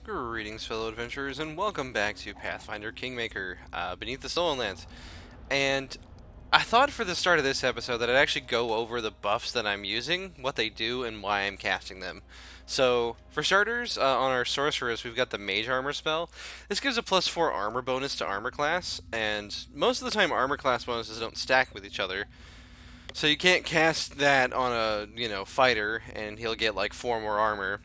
Greetings, fellow adventurers, and welcome back to Pathfinder Kingmaker, Beneath the Stolen Lands. And I thought for the start of this episode that I'd actually go over the buffs that I'm using, what they do, and why I'm casting them. So, for starters, on our sorceress, we've got the Mage Armor spell. This gives a +4 armor bonus to armor class, and most of the time armor class bonuses don't stack with each other. So you can't cast that on a, fighter, and he'll get like 4 more armor.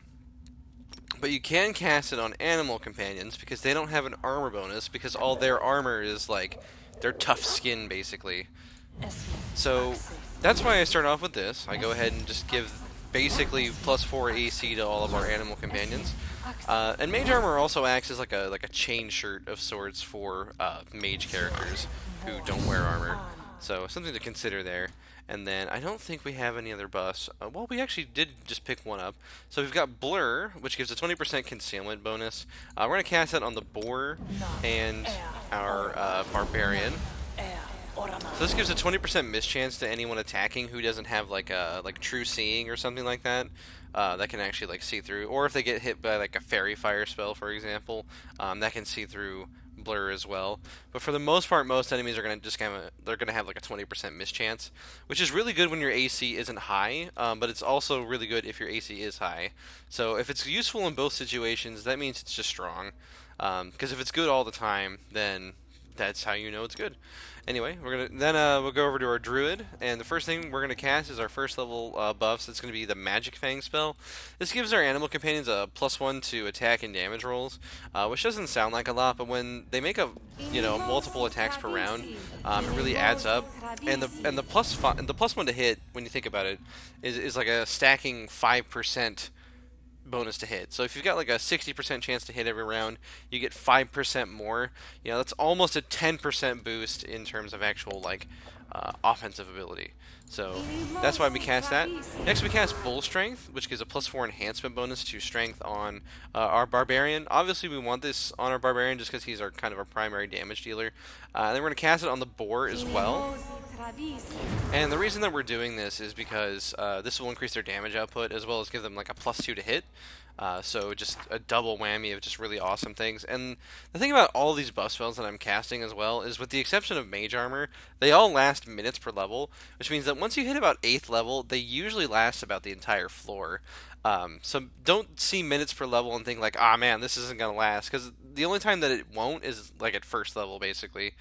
But you can cast it on animal companions because they don't have an armor bonus because all their armor is like their tough skin basically. So that's why I start off with this. I go ahead and just give basically +4 AC to all of our animal companions. And mage armor also acts as like a chain shirt of sorts for mage characters who don't wear armor. So something to consider there. And then I don't think we have any other buffs. Well, we actually did just pick one up. So we've got Blur, which gives a 20% concealment bonus. We're going to cast that on the Boar and our Barbarian. So this gives a 20% mischance to anyone attacking who doesn't have like True Seeing or something like that. That can actually like see through, or if they get hit by like a Fairy Fire spell, for example, that can see through Blur as well. But for the most part, most enemies are gonna they're gonna have like a 20% mischance, which is really good when your AC isn't high. But it's also really good if your AC is high. So if it's useful in both situations, that means it's just strong. Because if it's good all the time, then that's how you know it's good. Anyway, we'll go over to our druid, and the first thing we're gonna cast is our first level buffs. It's gonna be the Magic Fang spell. This gives our animal companions a +1 to attack and damage rolls, which doesn't sound like a lot, but when they make multiple attacks per round, it really adds up. And the +1 to hit, when you think about it, is like a stacking 5% bonus to hit. So if you've got like a 60% chance to hit every round, you get 5% more. That's almost a 10% boost in terms of actual offensive ability. So that's why we cast that. Next we cast Bull Strength, which gives a +4 enhancement bonus to strength on our Barbarian. Obviously we want this on our Barbarian just because he's our primary damage dealer. And then we're going to cast it on the Boar as well. And the reason that we're doing this is because this will increase their damage output as well as give them like a +2 to hit. So just a double whammy of just really awesome things. And the thing about all these buff spells that I'm casting as well is, with the exception of Mage Armor, they all last minutes per level, which means that once you hit about 8th level, they usually last about the entire floor. So don't see minutes per level and think like, ah man, this isn't going to last, because the only time that it won't is like at 1st level basically.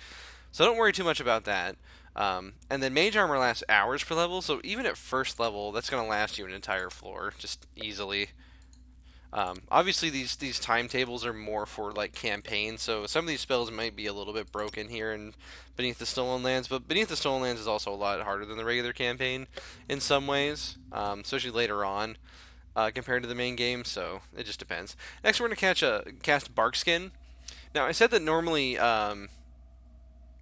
So don't worry too much about that. And then Mage Armor lasts hours per level, so even at 1st level, that's going to last you an entire floor, just easily. Obviously, these timetables are more for like campaign, so some of these spells might be a little bit broken here in Beneath the Stolen Lands, but Beneath the Stolen Lands is also a lot harder than the regular campaign in some ways, especially later on compared to the main game, so it just depends. Next, we're going to cast Barkskin. Now, I said that normally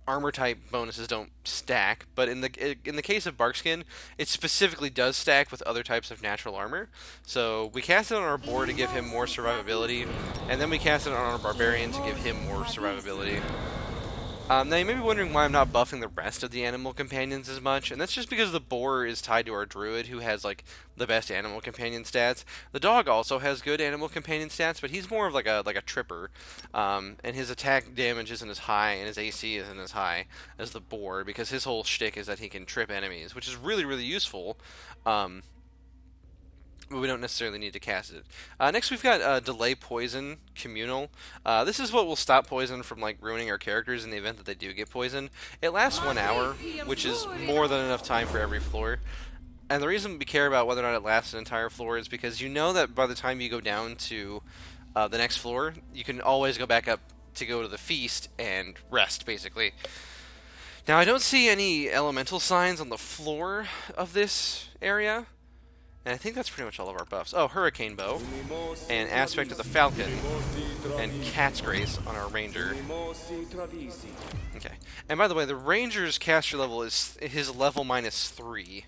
armor type bonuses don't stack, but in the case of Barkskin, it specifically does stack with other types of natural armor. So we cast it on our Boar to give him more survivability, and then we cast it on our Barbarian to give him more survivability. Now you may be wondering why I'm not buffing the rest of the animal companions as much, and that's just because the Boar is tied to our Druid, who has like the best animal companion stats. The dog also has good animal companion stats, but he's more of like a tripper, and his attack damage isn't as high, and his AC isn't as high as the Boar, because his whole shtick is that he can trip enemies, which is really, really useful. But we don't necessarily need to cast it. Next, we've got Delay Poison Communal. This is what will stop poison from like ruining our characters in the event that they do get poisoned. It lasts 1 hour, which is more than enough time for every floor. And the reason we care about whether or not it lasts an entire floor is because you know that by the time you go down to the next floor, you can always go back up to go to the feast and rest, basically. Now, I don't see any elemental signs on the floor of this area. And I think that's pretty much all of our buffs. Oh, Hurricane Bow, and Aspect of the Falcon, and Cat's Grace on our Ranger. Okay. And by the way, the Ranger's caster level is his level -3,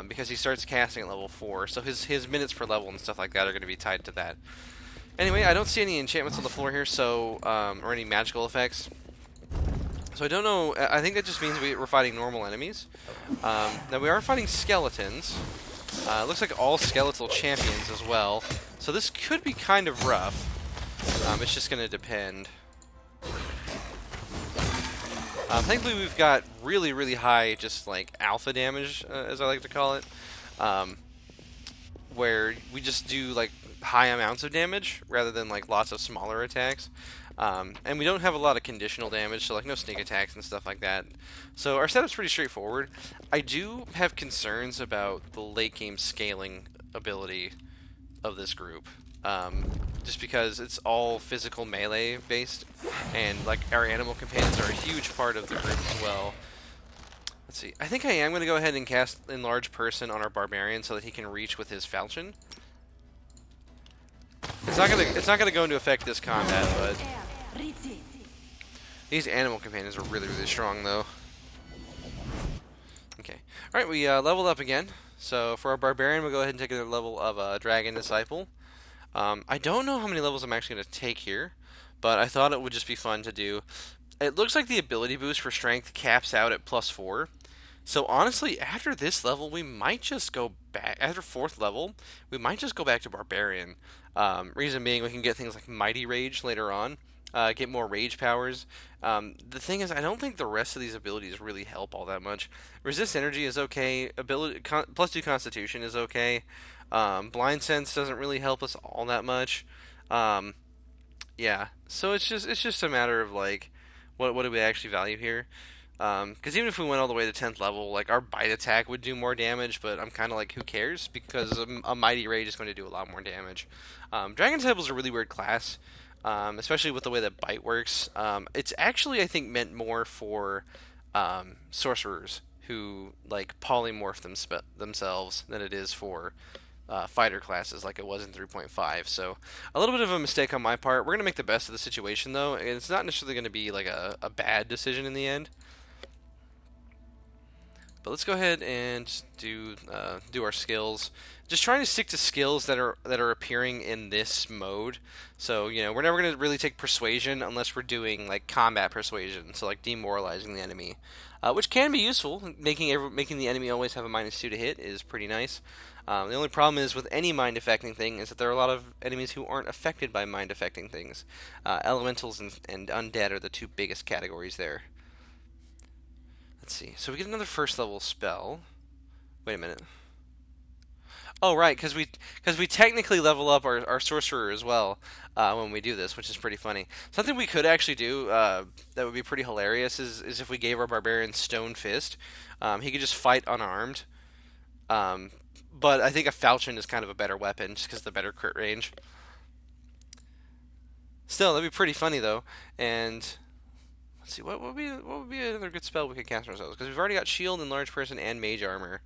because he starts casting at level 4. So his minutes per level and stuff like that are going to be tied to that. Anyway, I don't see any enchantments on the floor here, so or any magical effects. So I don't know. I think that just means we're fighting normal enemies. Now we are fighting skeletons. It looks like all skeletal champions as well, so this could be kind of rough. It's just going to depend. Thankfully, we've got really, really high, just like alpha damage, as I like to call it, um, where we just do like high amounts of damage rather than like lots of smaller attacks. And we don't have a lot of conditional damage, so like no sneak attacks and stuff like that. So our setup's pretty straightforward. I do have concerns about the late game scaling ability of this group. Just because it's all physical melee based, and like our animal companions are a huge part of the group as well. Let's see. I think I am going to go ahead and cast Enlarge Person on our barbarian so that he can reach with his falchion. It's not gonna go into effect this combat, but these animal companions are really, really strong though. Okay. All right, we leveled up again. So for our barbarian, we'll go ahead and take another level of Dragon Disciple. I don't know how many levels I'm actually going to take here, but I thought it would just be fun to do. It looks like the ability boost for strength caps out at +4. So honestly, after this level, we might just go back. After 4th level, we might just go back to Barbarian. Reason being, we can get things like Mighty Rage later on, get more rage powers. The thing is, I don't think the rest of these abilities really help all that much. Resist Energy is okay. +2 Constitution is okay. Blind Sense doesn't really help us all that much. Yeah, so it's just a matter of like, what do we actually value here? Because even if we went all the way to 10th level, like our bite attack would do more damage, but I'm kind of like, who cares? Because a Mighty Rage is going to do a lot more damage. Dragon Disciple is a really weird class, especially with the way that bite works. It's actually, I think, meant more for sorcerers who like polymorph themselves than it is for fighter classes like it was in 3.5. So a little bit of a mistake on my part. We're going to make the best of the situation, though. It's not necessarily going to be like a bad decision in the end. But let's go ahead and do our skills. Just trying to stick to skills that are appearing in this mode. So we're never gonna really take persuasion unless we're doing like combat persuasion. So like demoralizing the enemy, which can be useful. Making the enemy always have a -2 to hit is pretty nice. The only problem is with any mind affecting thing is that there are a lot of enemies who aren't affected by mind affecting things. Elementals and undead are the two biggest categories there. Let's see. So we get another 1st level spell. Wait a minute. Oh, right, because we technically level up our sorcerer as well when we do this, which is pretty funny. Something we could actually do that would be pretty hilarious is if we gave our barbarian Stone Fist. He could just fight unarmed. But I think a falchion is kind of a better weapon just because of the better crit range. Still, that'd be pretty funny though. And let's see, what would be another good spell we could cast ourselves? Because we've already got Shield, Enlarged Person, and Mage Armor,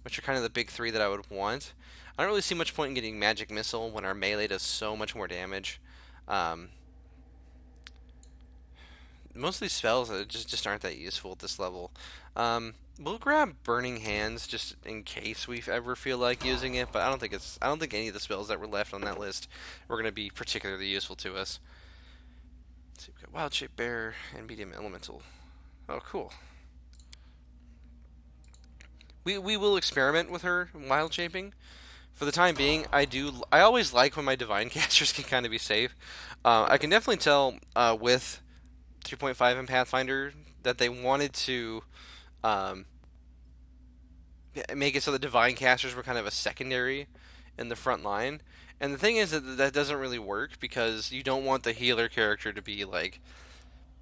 which are kind of the big 3 that I would want. I don't really see much point in getting Magic Missile when our melee does so much more damage. Most of these spells just aren't that useful at this level. We'll grab Burning Hands just in case we ever feel like using it, but I don't think any of the spells that were left on that list were going to be particularly useful to us. Let's see, we've got Wild Shape Bear and Medium Elemental. Oh, cool. We will experiment with her wild shaping. For the time being, I always like when my divine casters can kind of be safe. I can definitely tell with 3.5 and Pathfinder that they wanted to make it so the divine casters were kind of a secondary in the front line. And the thing is that doesn't really work because you don't want the healer character to be like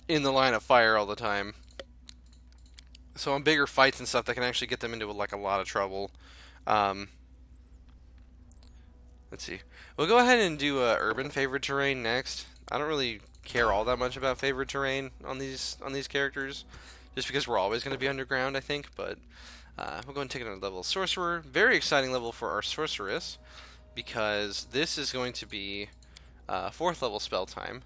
in the line of fire all the time. So on bigger fights and stuff, that can actually get them into like a lot of trouble. Let's see. We'll go ahead and do urban favored terrain next. I don't really care all that much about favored terrain on these characters, just because we're always going to be underground, I think. But we'll go and take another level. Sorcerer, very exciting level for our sorceress, because this is going to be 4th level spell time,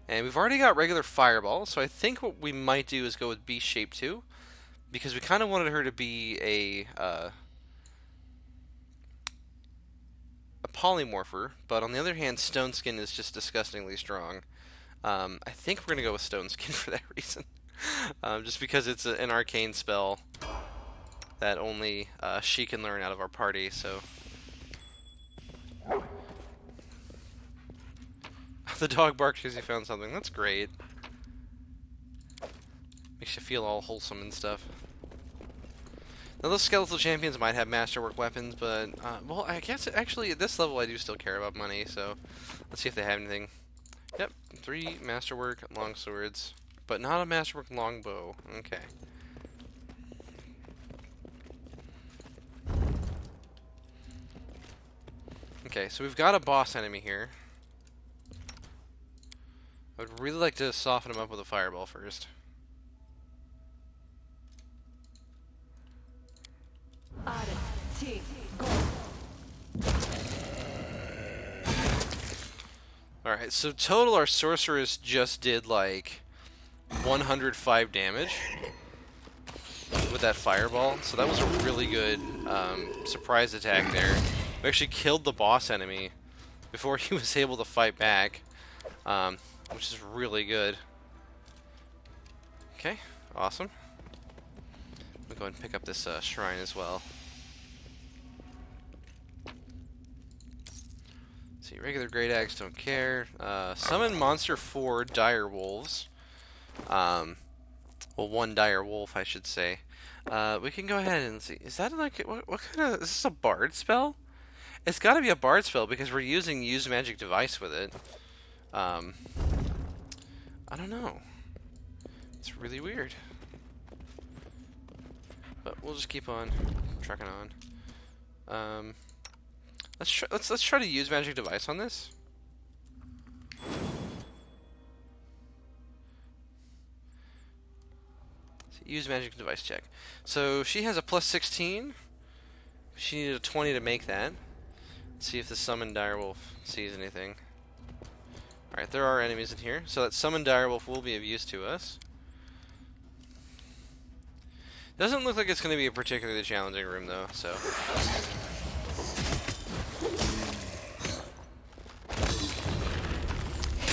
and we've already got regular fireball. So I think what we might do is go with Beast Shape 2, because we kind of wanted her to be a polymorpher, but on the other hand, Stone Skin is just disgustingly strong. I think we're going to go with Stone Skin for that reason. Just because it's an arcane spell that only she can learn out of our party, so... The dog barks because he found something. That's great. Makes you feel all wholesome and stuff. Now, those skeletal champions might have masterwork weapons, but, well, I guess actually at this level I do still care about money, so let's see if they have anything. Yep, 3 masterwork longswords, but not a masterwork longbow. Okay. Okay, so we've got a boss enemy here. I would really like to soften him up with a fireball first. Alright, so total our sorceress just did like 105 damage with that fireball, so that was a really good surprise attack there. We actually killed the boss enemy before he was able to fight back, which is really good. Okay, awesome. We'll go ahead and pick up this shrine as well. See, regular great axe, don't care. Summon monster 4 dire wolves. Well, 1 dire wolf, I should say. We can go ahead and see. Is that like what kind of? Is this a bard spell? It's got to be a bard spell because we're using use magic device with it. I don't know. It's really weird. But we'll just keep on trucking on. Let's try to use magic device on this. So use magic device check. So she has a plus 16. She needed a 20 to make that. Let's see if the summoned direwolf sees anything. Alright, there are enemies in here, so that summoned direwolf will be of use to us. Doesn't look like it's going to be a particularly challenging room, though, so...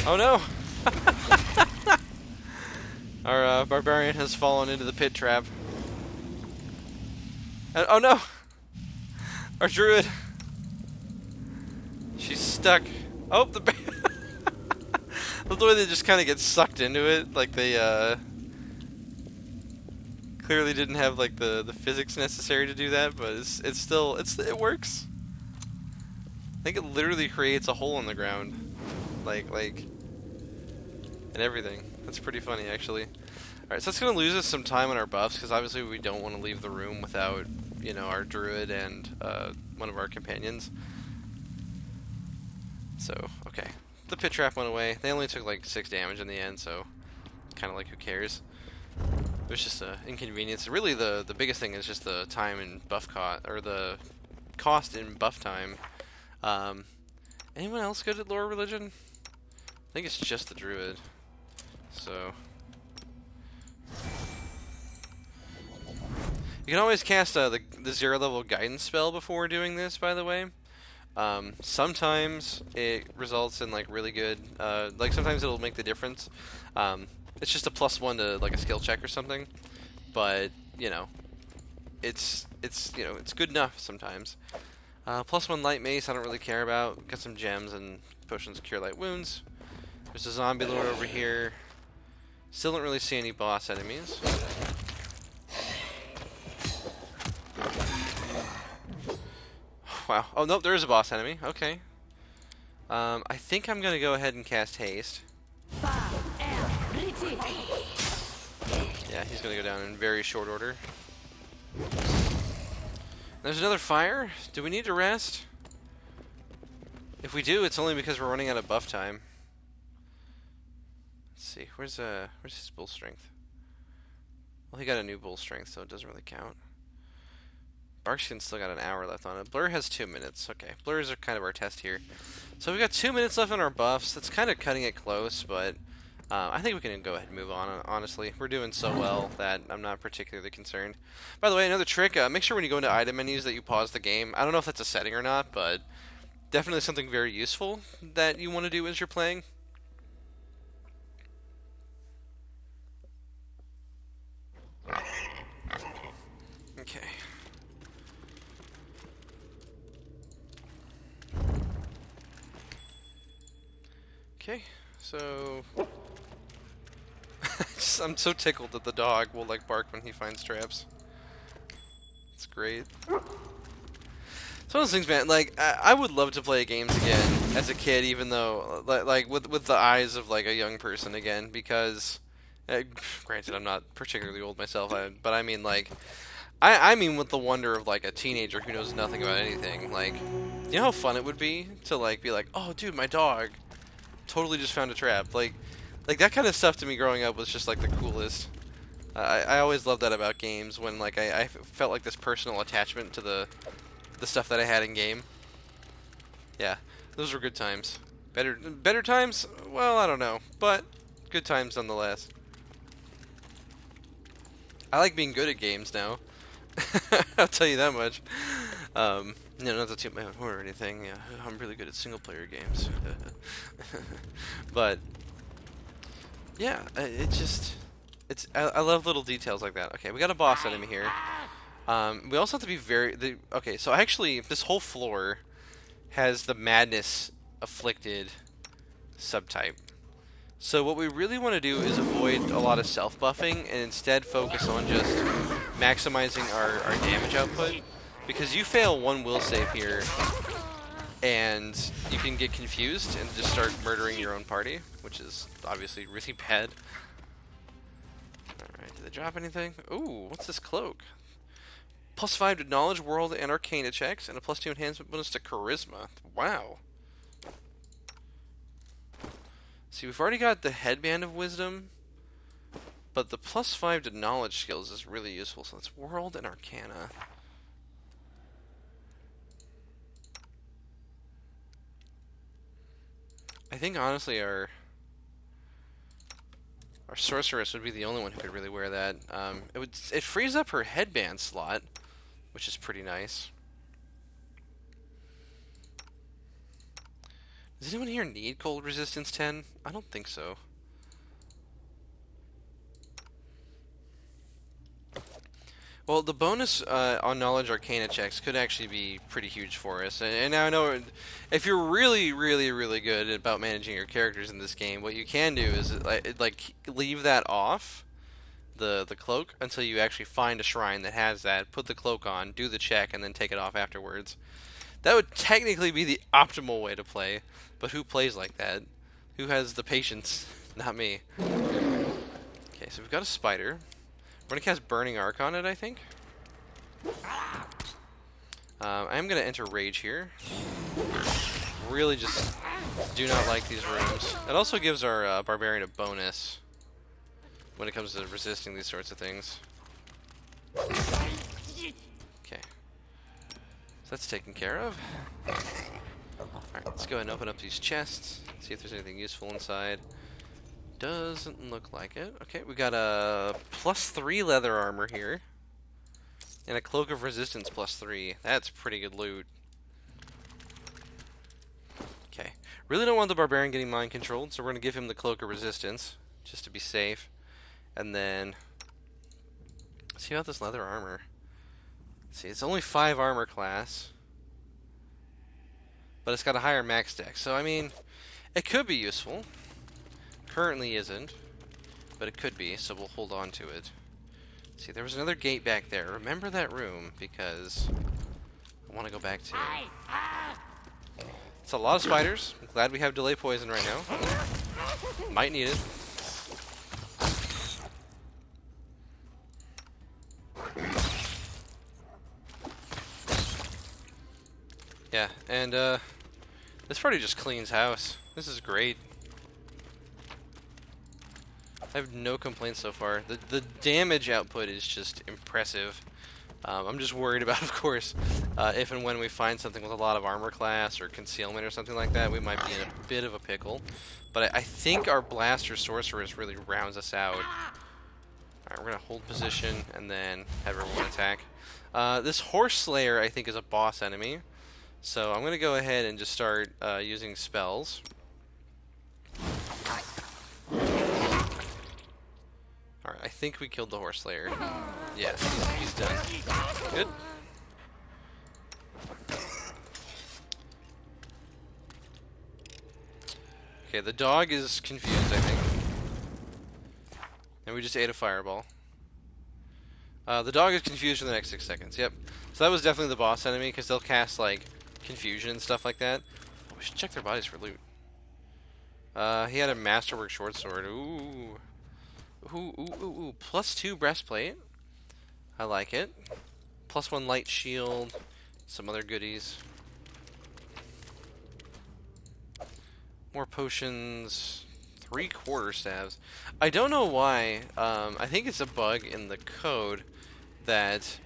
Oh no! Our barbarian has fallen into the pit trap. Oh no! Our druid! She's stuck. Oh, the bear! The way they just kind of get sucked into it, like they clearly didn't have like the physics necessary to do that, but it's still it works. I think it literally creates a hole in the ground, like and everything. That's pretty funny, actually. All right, so it's gonna lose us some time on our buffs because obviously we don't want to leave the room without, you know, our druid and one of our companions. So okay. The pit trap went away. They only took like 6 damage in the end, so kind of like who cares. It was just an inconvenience. Really, the biggest thing is just the time and buff cost, or the cost in buff time. Anyone else good at lore religion? I think it's just the druid. So you can always cast the 0 level guidance spell before doing this, by the way. Sometimes it results in like really good, like sometimes it'll make the difference. It's just a +1 to like a skill check or something, but you know, it's you know, it's good enough sometimes. +1 light mace I don't really care about. Got some gems and potions to cure light wounds. There's a zombie lord over here. Still don't really see any boss enemies. Wow. Oh, nope, there is a boss enemy. Okay. I think I'm going to go ahead and cast haste. Yeah, he's going to go down in very short order. There's another fire. Do we need to rest? If we do, it's only because we're running out of buff time. Let's see. Where's his bull strength? Well, he got a new bull strength, so it doesn't really count. Barkskin's still got an hour left on it. Blur has 2 minutes. Okay, blurs are kind of our test here. So we've got 2 minutes left on our buffs. That's kind of cutting it close, but I think we can go ahead and move on, honestly. We're doing so well that I'm not particularly concerned. By the way, another trick, make sure when you go into item menus that you pause the game. I don't know if that's a setting or not, but definitely something very useful that you want to do as you're playing. Okay. Okay, so I'm so tickled that the dog will like bark when he finds traps. It's great. It's one of those things, man. Like I would love to play games again as a kid, even though like with the eyes of like a young person again, because granted I'm not particularly old myself, but I mean like I mean with the wonder of like a teenager who knows nothing about anything. Like, you know how fun it would be to like be like, oh dude, my dog totally just found a trap. Like that kind of stuff to me growing up was just like the coolest. I always loved that about games when like I felt like this personal attachment to the stuff that I had in game. Yeah, those were good times. Better times? Well, I don't know, but good times nonetheless. I like being good at games now. I'll tell you that much. Not to toot my own horn or anything. Yeah, I'm really good at single-player games. But yeah, I love little details like that. Okay, we got a boss enemy here. We also have to be okay, so actually, this whole floor has the Madness Afflicted subtype. So what we really want to do is avoid a lot of self-buffing and instead focus on just maximizing our damage output. Because you fail one will save here, and you can get confused and just start murdering your own party, which is obviously really bad. Alright, did they drop anything? Ooh, what's this cloak? +5 to Knowledge, World, and Arcana checks, and a +2 enhancement bonus to Charisma. Wow. See, we've already got the Headband of Wisdom, but the +5 to Knowledge skills is really useful, so it's World and Arcana. I think, honestly, our Sorceress would be the only one who could really wear that. It frees up her headband slot, which is pretty nice. Does anyone here need Cold Resistance 10? I don't think so. Well, the bonus on Knowledge Arcana checks could actually be pretty huge for us. And now I know if you're really, really, really good about managing your characters in this game, what you can do is like leave that off, the cloak, until you actually find a shrine that has that. Put the cloak on, do the check, and then take it off afterwards. That would technically be the optimal way to play, but who plays like that? Who has the patience? Not me. Okay, so we've got a spider. We're going to cast Burning Arc on it, I think. I am going to enter Rage here. Really just do not like these rooms. It also gives our Barbarian a bonus when it comes to resisting these sorts of things. Okay. So that's taken care of. Alright, let's go ahead and open up these chests. See if there's anything useful inside. Doesn't look like it. Okay, we got a +3 leather armor here. And a Cloak of Resistance +3. That's pretty good loot. Okay. Really don't want the Barbarian getting mind controlled, so we're going to give him the Cloak of Resistance, just to be safe. And then, let's see about this leather armor. Let's see, it's only 5 armor class. But it's got a higher max dex, so I mean, it could be useful. Currently isn't, but it could be, so we'll hold on to it. See, there was another gate back there. Remember that room, because I want to go back to it. It's a lot of spiders. I'm glad we have delay poison right now. Might need it. Yeah, and this party just cleans house. This is great. I have no complaints so far. The damage output is just impressive. I'm just worried about, of course, if and when we find something with a lot of armor class or concealment or something like that, we might be in a bit of a pickle. But I think our Blaster Sorceress really rounds us out. Alright, we're going to hold position and then have everyone attack. This Horse Slayer, I think, is a boss enemy. So I'm going to go ahead and just start using spells. Alright, I think we killed the Horse Slayer. Yeah, he's done. Good. Okay, the dog is confused, I think. And we just ate a fireball. The dog is confused for the next 6 seconds. Yep. So that was definitely the boss enemy, because they'll cast, like, confusion and stuff like that. Oh, we should check their bodies for loot. He had a masterwork short sword. Ooh. Ooh, ooh, ooh, ooh. +2 breastplate. I like it. +1 light shield. Some other goodies. More potions. 3 quarterstaves. I don't know why. I think it's a bug in the code that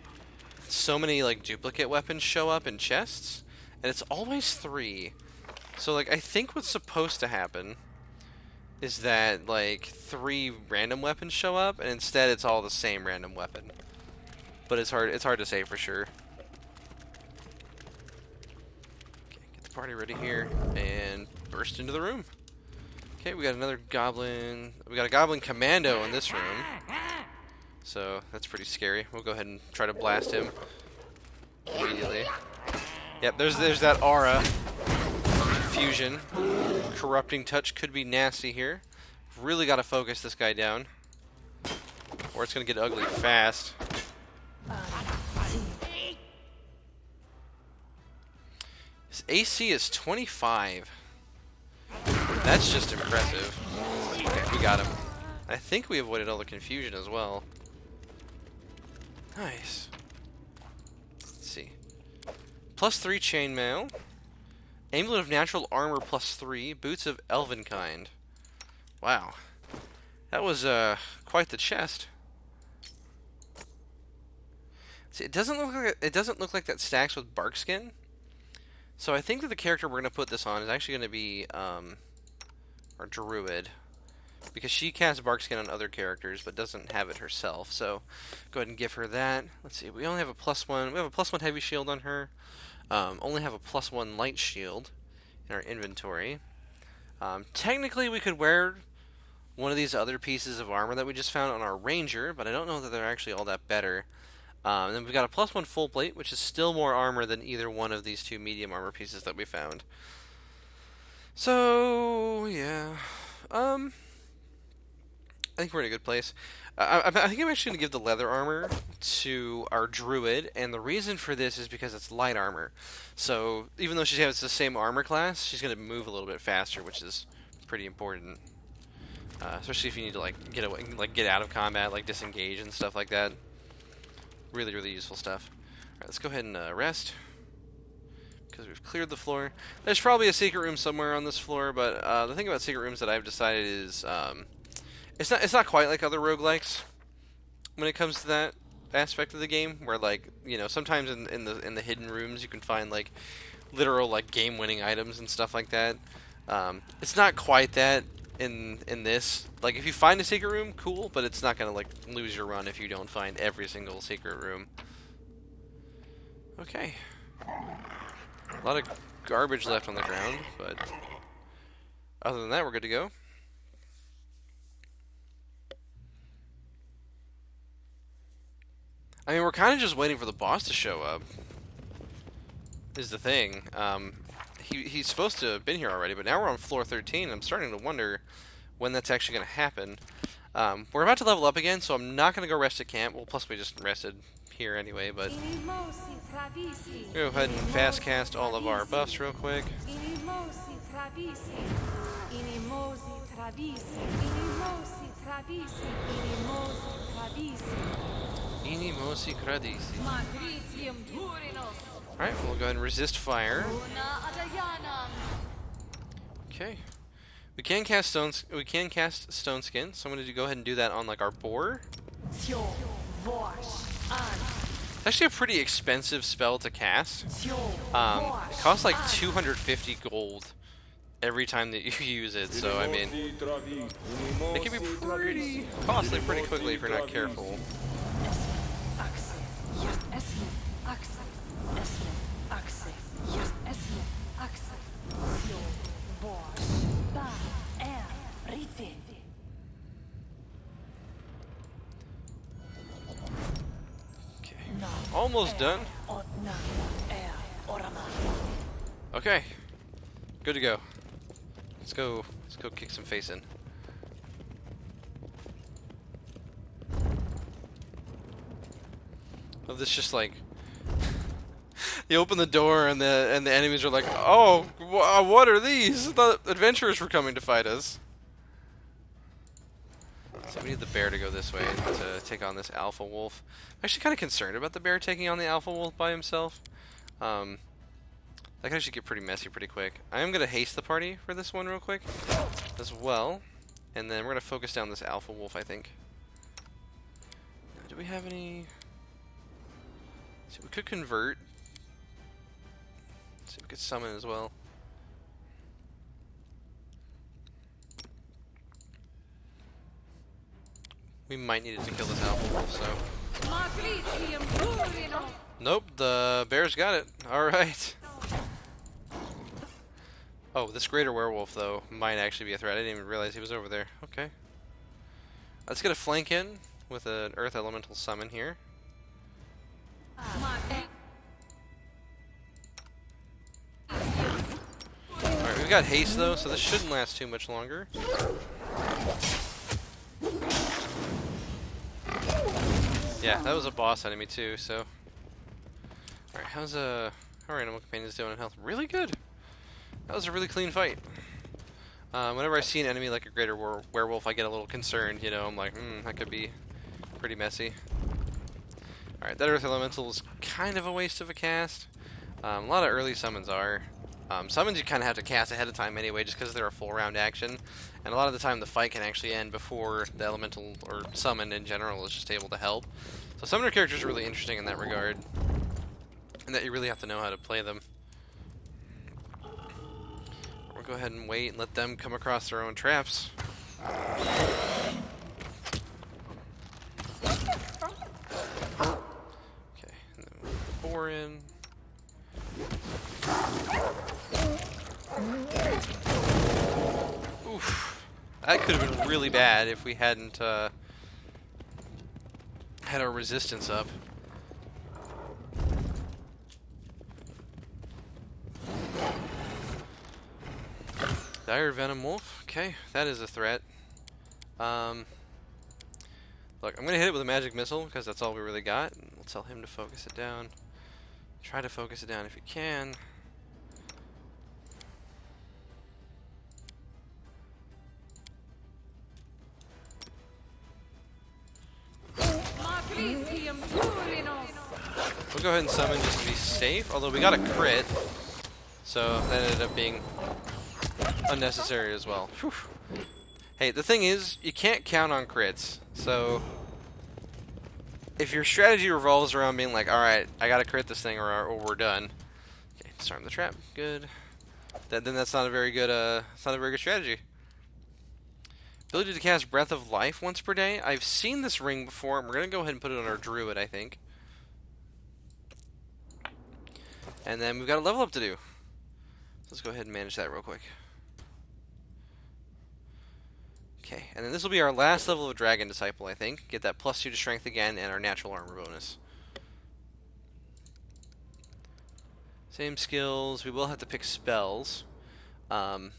so many like duplicate weapons show up in chests, and it's always 3. So like I think what's supposed to happen is that like 3 random weapons show up, and instead it's all the same random weapon. But it's hard to say for sure. Okay, get the party ready here and burst into the room. Okay, we got another goblin. We got a goblin commando in this room. So that's pretty scary. We'll go ahead and try to blast him immediately. Yep, there's that aura. Confusion. Corrupting touch could be nasty here. Really got to focus this guy down, or it's going to get ugly fast. His AC is 25. That's just impressive. Okay, we got him. I think we avoided all the confusion as well. Nice. Let's see. +3 chainmail. Amulet of natural armor +3. Boots of elven kind. Wow. That was quite the chest. See, it doesn't look like that stacks with bark skin. So I think that the character we're gonna put this on is actually gonna be our druid, because she casts bark skin on other characters but doesn't have it herself. So go ahead and give her that. Let's see. We only have a +1. We have a +1 heavy shield on her. Only have a +1 light shield in our inventory. Technically, we could wear one of these other pieces of armor that we just found on our ranger, but I don't know that they're actually all that better. And then we've got a +1 full plate, which is still more armor than either one of these 2 medium armor pieces that we found. So, yeah. I think we're in a good place. I think I'm actually going to give the leather armor to our druid, and the reason for this is because it's light armor. So, even though she has the same armor class, she's going to move a little bit faster, which is pretty important. Especially if you need to, like, get away, like, get out of combat, like, disengage and stuff like that. Really, really useful stuff. Alright, let's go ahead and rest, because we've cleared the floor. There's probably a secret room somewhere on this floor, but the thing about secret rooms that I've decided is it's not quite like other roguelikes when it comes to that aspect of the game, where, like, you know, sometimes in the hidden rooms you can find like literal like game-winning items and stuff like that. It's not quite that in this. Like, if you find a secret room, cool, but it's not gonna like lose your run if you don't find every single secret room. Okay. A lot of garbage left on the ground, but other than that, we're good to go. I mean, we're kind of just waiting for the boss to show up, is the thing. He's supposed to have been here already, but now we're on floor 13. I'm starting to wonder when that's actually going to happen. We're about to level up again, so I'm not going to go rest at camp. Well, plus we just rested here anyway, but go ahead and fast cast all of our buffs real quick. Alright, we'll go ahead and resist fire. Okay. We can cast stone skin, so I'm going to go ahead and do that on like our boar. It's actually a pretty expensive spell to cast. It costs like 250 gold every time that you use it, so I mean, it can be pretty costly pretty quickly if you're not careful. Almost done. Okay. Good to go. Let's go kick some face in. Oh, this just like you open the door and the enemies are like, oh, what are these? The adventurers were coming to fight us. So we need the bear to go this way to take on this alpha wolf. I'm actually kind of concerned about the bear taking on the alpha wolf by himself. That can actually get pretty messy pretty quick. I am going to haste the party for this one real quick as well. And then we're going to focus down this alpha wolf, I think. Now, do we have any... So we could convert. See if we could summon as well. We might need it to kill this alpha wolf, so... Nope, the bear's got it. Alright. Oh, this greater werewolf, though, might actually be a threat. I didn't even realize he was over there. Okay. Let's get a flank in with an earth elemental summon here. Alright, we've got haste, though, so this shouldn't last too much longer. Yeah, that was a boss enemy too, so... Alright, how are animal companions doing in health? Really good! That was a really clean fight. Whenever I see an enemy like a greater werewolf, I get a little concerned, you know, I'm like, that could be pretty messy. Alright, that Earth Elemental is kind of a waste of a cast. A lot of early summons are. Summons you kind of have to cast ahead of time anyway, just because they're a full round action. And a lot of the time the fight can actually end before the elemental, or summon in general, is just able to help. So summoner characters are really interesting in that regard. And that you really have to know how to play them. We'll go ahead and wait and let them come across their own traps. Okay, and then we'll 4 in. Oof. That could have been really bad if we hadn't had our resistance up. Dire Venom Wolf. Okay, that is a threat. Look, I'm going to hit it with a magic missile because that's all we really got. We'll tell him to focus it down. Try to focus it down if you can. We'll go ahead and summon just to be safe, although we got a crit, so that ended up being unnecessary as well. Whew. Hey, the thing is, you can't count on crits, so if your strategy revolves around being like, alright, I gotta crit this thing or we're done. Okay, disarm the trap, good. Then that's not a very good, strategy. Ability to cast Breath of Life once per day. I've seen this ring before, and we're gonna go ahead and put it on our druid, I think. And then we've got a level up to do. So let's go ahead and manage that real quick. Okay, and then this will be our last level of Dragon Disciple, I think. Get that +2 to strength again, and our natural armor bonus. Same skills. We will have to pick spells. Okay.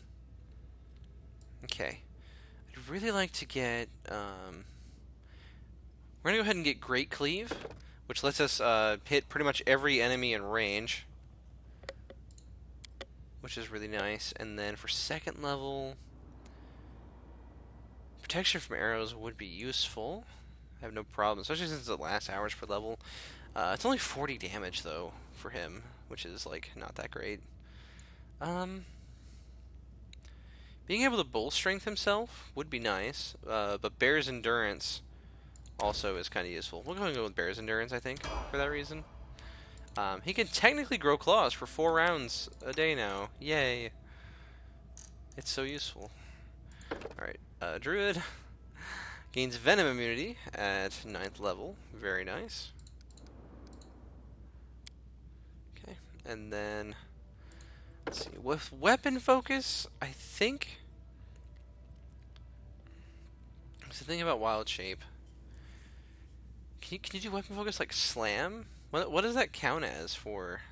I'd really like to get... we're going to go ahead and get Great Cleave, which lets us hit pretty much every enemy in range, which is really nice. And then for second level... Protection from arrows would be useful. I have no problem, especially since it lasts hours per level. It's only 40 damage, though, for him, which is, like, not that great. Being able to bull strength himself would be nice, but Bear's Endurance also is kind of useful. We'll go ahead and go with Bear's Endurance, I think, for that reason. He can technically grow claws for 4 rounds a day now. Yay. It's so useful. Alright, Druid gains Venom immunity at 9th level. Very nice. Okay, and then, let's see, with Weapon Focus, I think... What's the thing about Wild Shape? Can you do Weapon Focus like Slam? What does that count as for...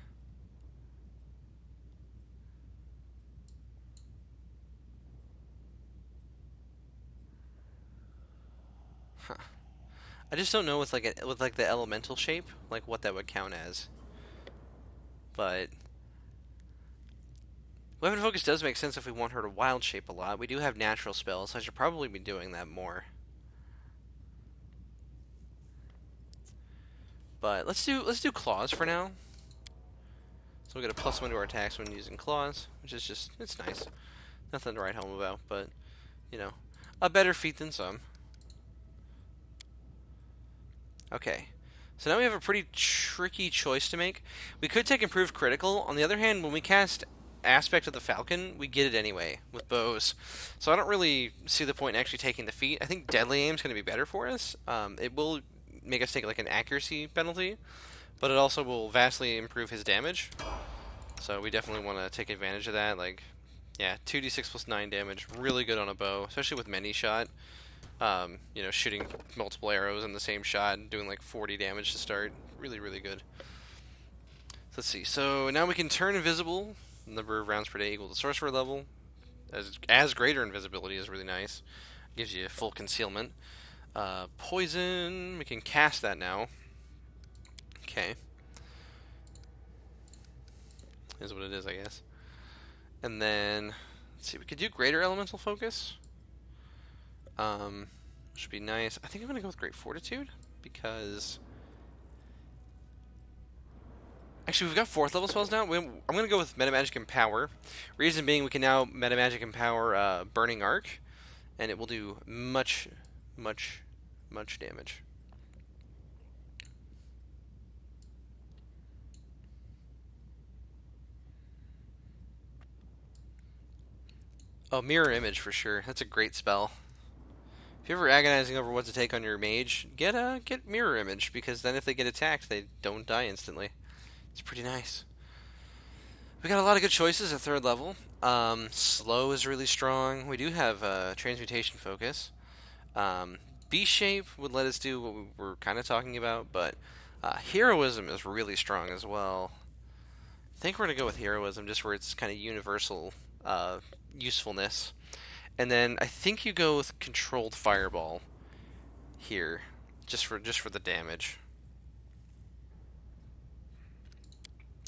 Huh. I just don't know with with the elemental shape, like what that would count as. But weapon focus does make sense if we want her to wild shape a lot. We do have natural spells, so I should probably be doing that more. But let's do claws for now. So we get a +1 to our attacks when using claws, which is just it's nice. Nothing to write home about, but you know, a better feat than some. Okay. So now we have a pretty tricky choice to make. We could take improved critical. On the other hand, when we cast aspect of the falcon, we get it anyway with bows. So I don't really see the point in actually taking the feat. I think deadly aim is going to be better for us. It will make us take like an accuracy penalty, but it also will vastly improve his damage. So we definitely want to take advantage of that. Like, yeah, 2d6 plus 9 damage, really good on a bow, especially with many shot. You know, shooting multiple arrows in the same shot, doing like 40 damage to start. Really, really good. So let's see. So now we can turn invisible. Number of rounds per day equal to sorcerer level. As greater invisibility is really nice. Gives you full concealment. Poison. We can cast that now. Okay. Is what it is, I guess. And then, let's see. We could do greater elemental focus. Should be nice. I think I'm gonna go with Great Fortitude because actually we've got 4th level spells now. I'm gonna go with Metamagic Empower. Reason being, we can now Metamagic Empower Burning Arc, and it will do much damage. Oh, Mirror Image for sure. That's a great spell. If you're ever agonizing over what to take on your mage, get Mirror Image, because then if they get attacked, they don't die instantly. It's pretty nice. We got a lot of good choices at 3rd level. Slow is really strong. We do have Transmutation Focus. B-Shape would let us do what we were kind of talking about, but Heroism is really strong as well. I think we're going to go with Heroism, just for its kind of universal usefulness. And then I think you go with Controlled Fireball here, just for the damage,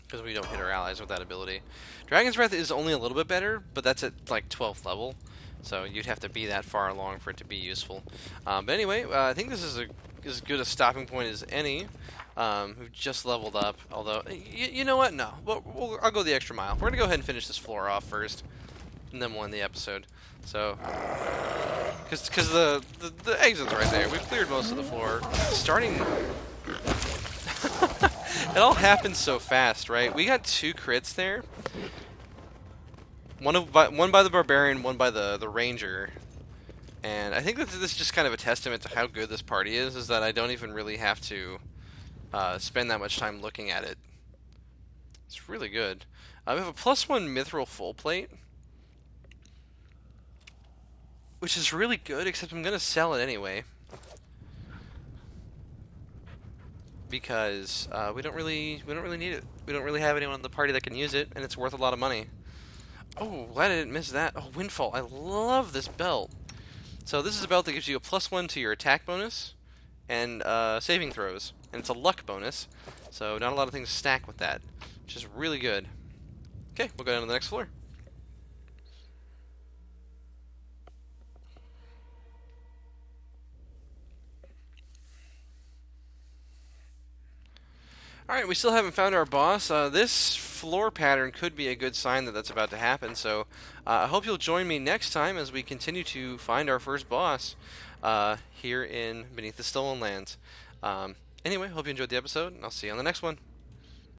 because we don't hit our allies with that ability. Dragon's Breath is only a little bit better, but that's at like 12th level, so you'd have to be that far along for it to be useful. But anyway, I think this is as good a stopping point as any. We've just leveled up, although you know what? No, I'll go the extra mile. We're gonna go ahead and finish this floor off first, and then we'll end the episode. So, because the exit's right there. We've cleared most of the floor. Starting, it all happens so fast, right? We got 2 crits there. One by the barbarian, one by the ranger. And I think that this is just kind of a testament to how good this party is that I don't even really have to spend that much time looking at it. It's really good. We have a +1 mithril full plate, which is really good, except I'm gonna sell it anyway because we don't really need it. We don't really have anyone in the party that can use it, and it's worth a lot of money. Oh, glad I didn't miss that. Oh, Windfall. I love this belt. So this is a belt that gives you a +1 to your attack bonus and saving throws, and it's a luck bonus, so not a lot of things stack with that, which is really good. Okay, we'll go down to the next floor. Alright, we still haven't found our boss. This floor pattern could be a good sign that that's about to happen, so I hope you'll join me next time as we continue to find our first boss here in Beneath the Stolen Lands. Anyway, hope you enjoyed the episode, and I'll see you on the next one.